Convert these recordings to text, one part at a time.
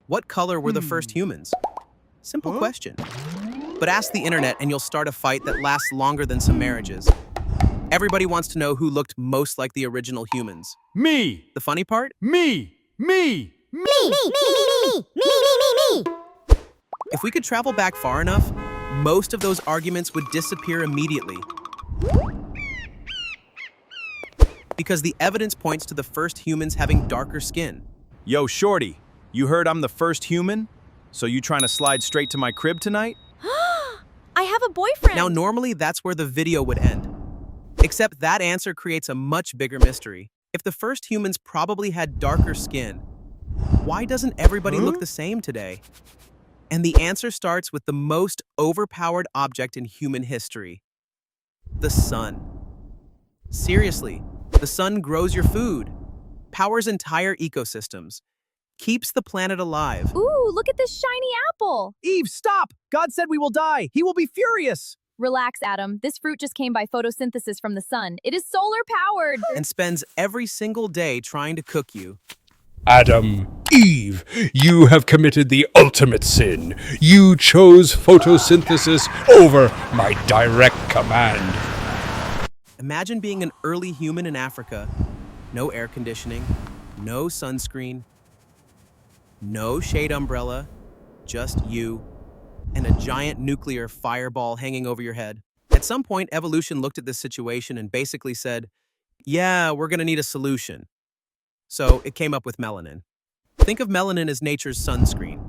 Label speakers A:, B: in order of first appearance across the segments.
A: What color were the first humans? Simple question. But ask the internet and you'll start a fight that lasts longer than some marriages. Everybody wants to know who looked most like the original humans.
B: Me!
A: The funny part?
B: Me! Me!
A: If we could travel back far enough, most of those arguments would disappear immediately. Because the evidence points to the first humans having darker skin.
B: Yo, Shorty, you heard I'm the first human? So you trying to slide straight to my crib tonight?
C: I have a boyfriend.
A: Now, normally that's where the video would end. Except that answer creates a much bigger mystery. If the first humans probably had darker skin, why doesn't everybody look the same today? And the answer starts with the most overpowered object in human history: the sun. Seriously, the sun grows your food, powers entire ecosystems, keeps the planet alive.
C: Ooh, look at this shiny apple.
B: Eve, stop! God said we will die. He will be furious.
C: Relax, Adam. This fruit just came by photosynthesis from the sun. It is solar powered.
A: And spends every single day trying to cook you.
D: Adam, Eve, you have committed the ultimate sin. You chose photosynthesis over my direct command.
A: Imagine being an early human in Africa. No air conditioning, no sunscreen, no shade umbrella, just you and a giant nuclear fireball hanging over your head. At some point, evolution looked at this situation and basically said, yeah, we're gonna need a solution. So it came up with melanin. Think of melanin as nature's sunscreen.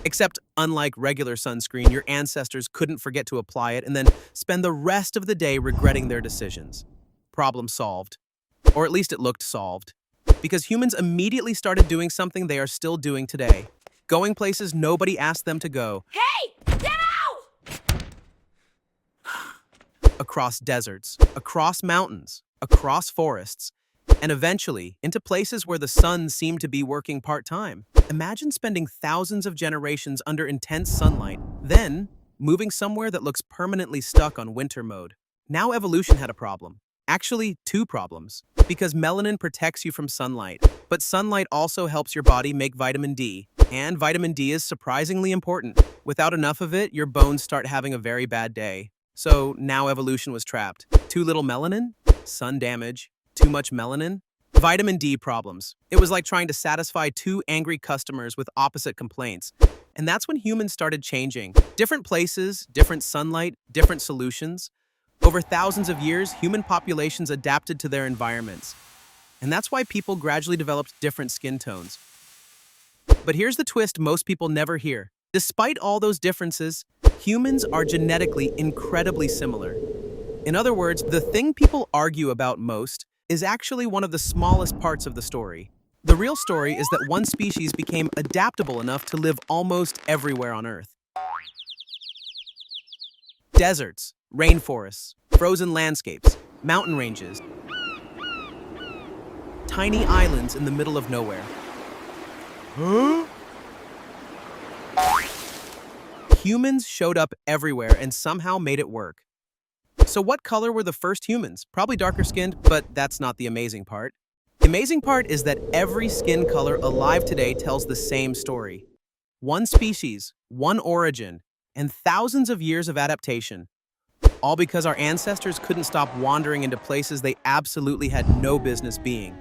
A: Except, unlike regular sunscreen, your ancestors couldn't forget to apply it and then spend the rest of the day regretting their decisions. Problem solved. Or at least it looked solved. Because humans immediately started doing something they are still doing today. Going places nobody asked them to go.
C: Hey, get out!
A: Across deserts, across mountains, across forests, and eventually into places where the sun seemed to be working part-time. Imagine spending thousands of generations under intense sunlight, then moving somewhere that looks permanently stuck on winter mode. Now evolution had a problem. Actually, two problems. Because melanin protects you from sunlight, but sunlight also helps your body make vitamin D. And vitamin D is surprisingly important. Without enough of it, your bones start having a very bad day. So now evolution was trapped. Too little melanin? Sun damage. Too much melanin? Vitamin D problems. It was like trying to satisfy two angry customers with opposite complaints. And that's when humans started changing. Different places, different sunlight, different solutions. Over thousands of years, human populations adapted to their environments. And that's why people gradually developed different skin tones. But here's the twist most people never hear. Despite all those differences, humans are genetically incredibly similar. In other words, the thing people argue about most is actually one of the smallest parts of the story. The real story is that one species became adaptable enough to live almost everywhere on Earth. Deserts, rainforests, frozen landscapes, mountain ranges, tiny islands in the middle of nowhere. Humans showed up everywhere and somehow made it work. So what color were the first humans? Probably darker skinned, but that's not the amazing part. The amazing part is that every skin color alive today tells the same story. One species, one origin, and thousands of years of adaptation. All because our ancestors couldn't stop wandering into places they absolutely had no business being.